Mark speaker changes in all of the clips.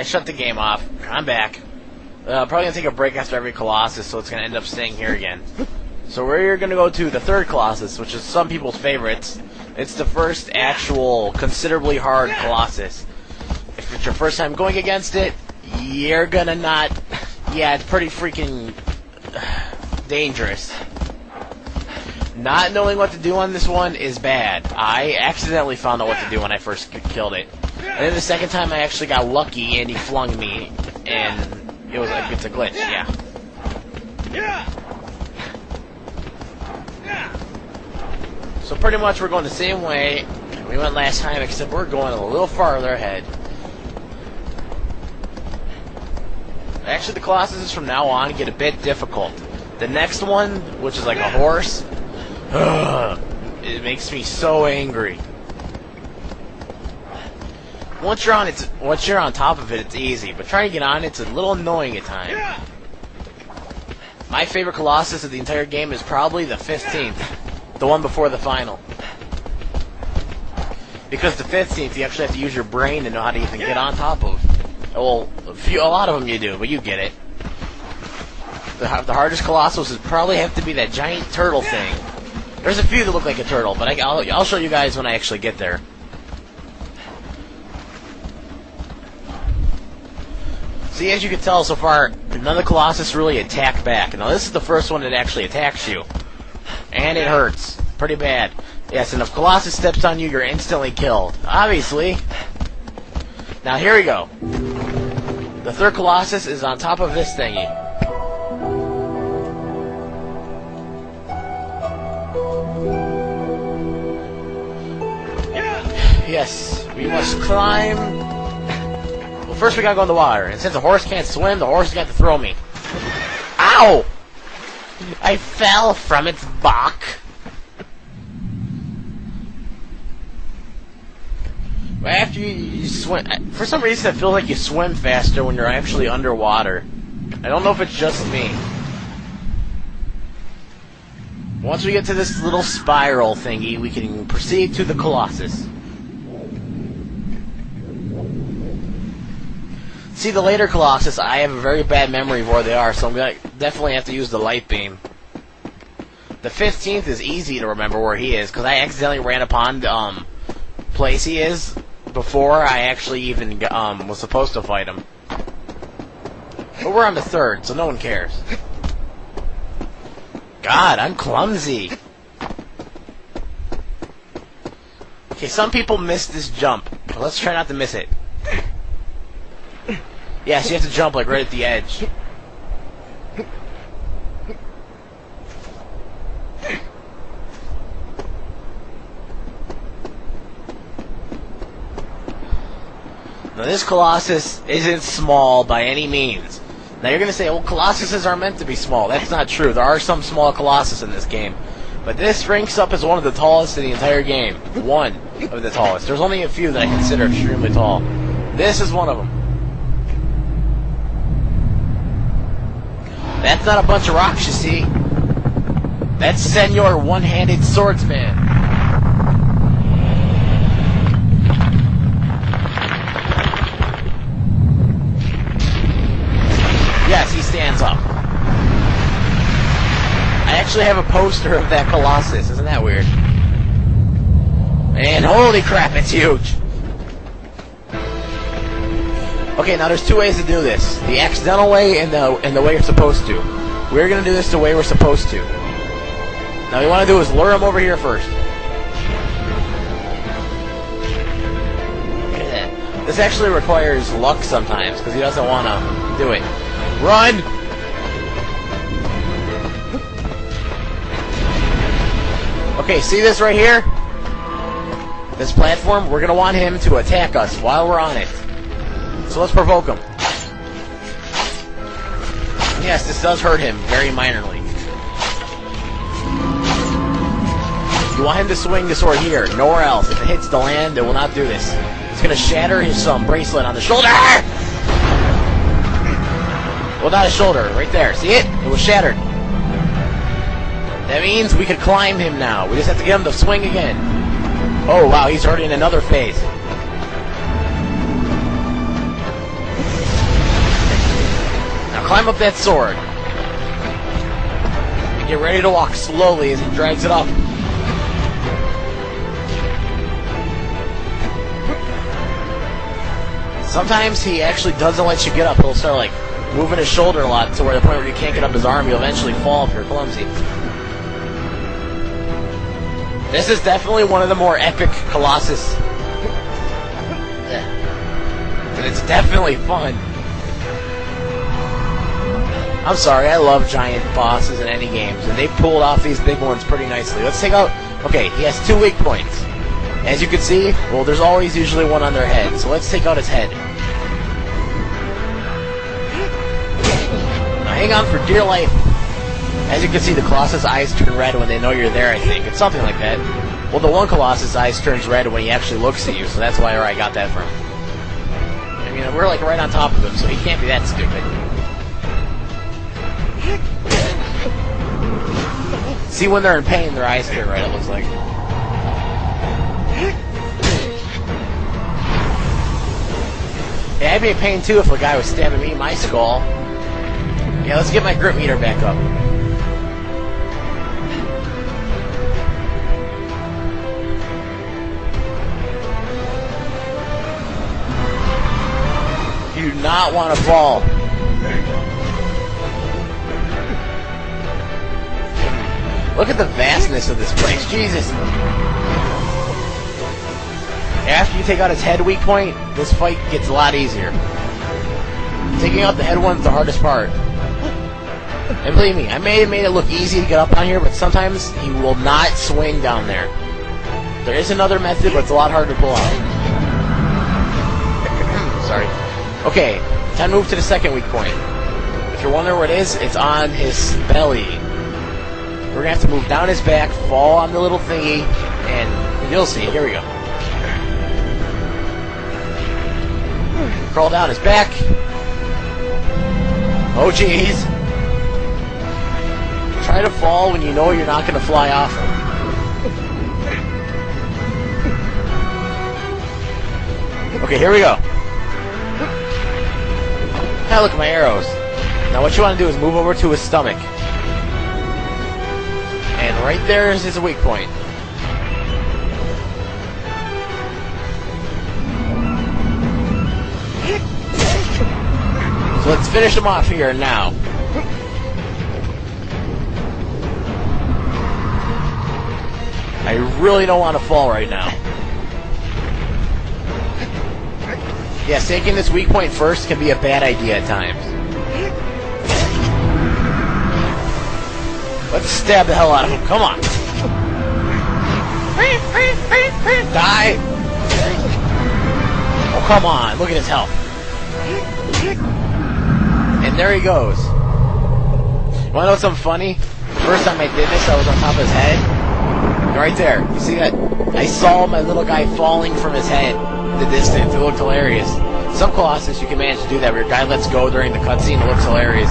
Speaker 1: I shut the game off. I'm back. Probably gonna take a break after every Colossus, so it's gonna end up staying here again. So we're gonna go to the third Colossus, which is some people's favorites. It's the first actual, considerably hard Colossus. If it's your first time going against it, you're gonna not... Yeah, it's pretty freaking dangerous. Not knowing what to do on this one is bad. I accidentally found out what to do when I first killed it. And then the second time I actually got lucky and he flung me, and it was like, it's a glitch, yeah. So pretty much we're going the same way we went last time, except we're going a little farther ahead. Actually, the Colossuses from now on get a bit difficult. The next one, which is like a horse, it makes me so angry. Once you're on top of it, it's easy, but trying to get on it's a little annoying at times. My favorite Colossus of the entire game is probably the 15th, the one before the final. Because the 15th, you actually have to use your brain to know how to even get on top of. Well, a lot of them you do, but you get it. The hardest Colossus would probably have to be that giant turtle thing. There's a few that look like a turtle, but I'll show you guys when I actually get there. See, as you can tell so far, none of the Colossus really attack back. Now, this is the first one that actually attacks you. And it hurts. Pretty bad. Yes, and if Colossus steps on you, you're instantly killed. Obviously. Now, here we go. The third Colossus is on top of this thingy. Yes, we must climb. Well, first we gotta go in the water. And since the horse can't swim, the horse got to throw me. Ow! I fell from its back. After you swim, for some reason I feel like you swim faster when you're actually underwater. I don't know if it's just me. Once we get to this little spiral thingy, we can proceed to the Colossus. See, the later Colossus, I have a very bad memory of where they are, so I'm gonna definitely have to use the light beam. The 15th is easy to remember where he is, because I accidentally ran upon the place he is before I actually even was supposed to fight him. But we're on the third, so no one cares. God, I'm clumsy. Okay, some people miss this jump, but let's try not to miss it. Yeah, so you have to jump like right at the edge. Now this Colossus isn't small by any means. Now you're gonna say, well, Colossuses are meant to be small. That's not true. There are some small Colossus in this game. But this ranks up as one of the tallest in the entire game. One of the tallest. There's only a few that I consider extremely tall. This is one of them. That's not a bunch of rocks, you see. That's Senor One-Handed Swordsman. Yes, he stands up. I actually have a poster of that Colossus. Isn't that weird? And holy crap, it's huge. Okay, now there's two ways to do this. The accidental way and the way you're supposed to. We're going to do this the way we're supposed to. Now what you want to do is lure him over here first. Look at that. This actually requires luck sometimes, because he doesn't want to do it. Run! Okay, see this right here? This platform? We're going to want him to attack us while we're on it. So let's provoke him. Yes, this does hurt him very minorly. You want him to swing the sword here, nowhere else. If it hits the land, it will not do this. It's going to shatter his bracelet on the shoulder! Well, not his shoulder, right there. See it? It was shattered. That means we could climb him now. We just have to get him to swing again. Oh, wow, he's already in another phase. climb up that sword. And get ready to walk slowly as he drags it up. Sometimes he actually doesn't let you get up. He'll start like moving his shoulder a lot to where the point where you can't get up his arm, you'll eventually fall if you're clumsy. This is definitely one of the more epic Colossus. And it's definitely fun. I'm sorry, I love giant bosses in any games, and they pulled off these big ones pretty nicely. Let's take out... Okay, he has 2 weak points. As you can see, well, there's always usually one on their head, so let's take out his head. Now hang on for dear life. As you can see, the Colossus' eyes turn red when they know you're there, I think. It's something like that. Well, the one Colossus' eyes turns red when he actually looks at you, so that's where I got that from. I mean, we're like right on top of him, so he can't be that stupid. See, when they're in pain, their eyes turn red, it looks like. Yeah, I'd be in pain too if a guy was stabbing me in my skull. Yeah, let's get my grip meter back up. You do not want to fall. Look at the vastness of this place. Jesus. After you take out his head weak point, this fight gets a lot easier. Taking out the head one's the hardest part. And believe me, I may have made it look easy to get up on here, but sometimes he will not swing down there. There is another method, but it's a lot harder to pull out. Sorry. Okay, time to move to the second weak point. If you're wondering where it is, it's on his belly. We're going to have to move down his back, fall on the little thingy, and you'll see. Here we go. Crawl down his back. Oh, jeez. Try to fall when you know you're not going to fly off him. Okay, here we go. Now look at my arrows. Now what you want to do is move over to his stomach. And right there is his weak point. So let's finish him off here now. I really don't want to fall right now. Yes, taking this weak point first can be a bad idea at times. Let's stab the hell out of him. Come on. Die. Oh, come on. Look at his health. And there he goes. You want to know something funny? The first time I did this, I was on top of his head. And right there. You see that? I saw my little guy falling from his head in the distance. It looked hilarious. Some Colossus, you can manage to do that where your guy lets go during the cutscene. It looks hilarious.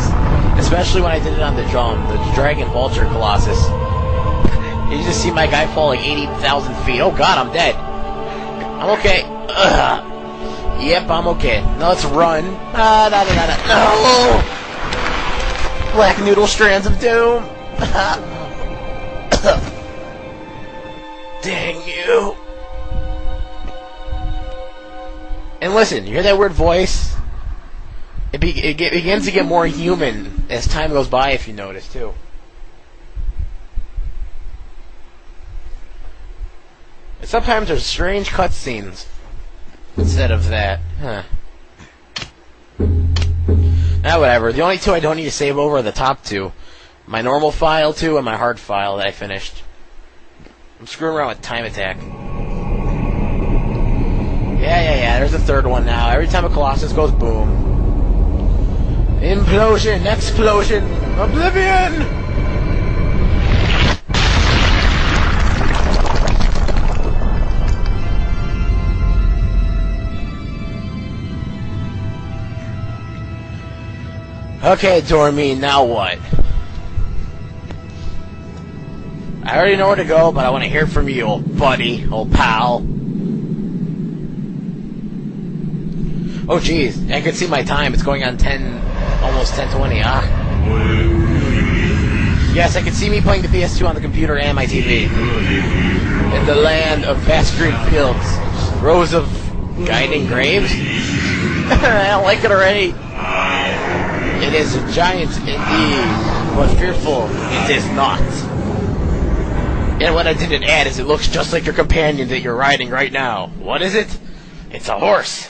Speaker 1: Especially when I did it on the Dragon Vulture Colossus. You just see my guy fall like 80,000 feet. Oh god, I'm dead. I'm okay. Ugh. Yep, I'm okay. Now let's run. No! Black noodle strands of doom. Dang you. And listen, you hear that weird voice? It begins to get more human as time goes by, if you notice, too. And sometimes there's strange cutscenes instead of that. Huh. Now, whatever. The only two I don't need to save over are the top two. My normal file, too, and my hard file that I finished. I'm screwing around with Time Attack. Yeah. There's a third one now. Every time a Colossus goes boom. Implosion! Explosion! Oblivion! Okay, Dormy, now what? I already know where to go, but I want to hear from you, old buddy, old pal. Oh, jeez. I can see my time. It's going on 10 Almost 1020, ah. Yes, I can see me playing the PS2 on the computer and my TV. In the land of vast green fields, rows of guiding graves. I don't like it already. It is a giant indeed, but fearful it is not. And what I didn't add is it looks just like your companion that you're riding right now. What is it? It's a horse.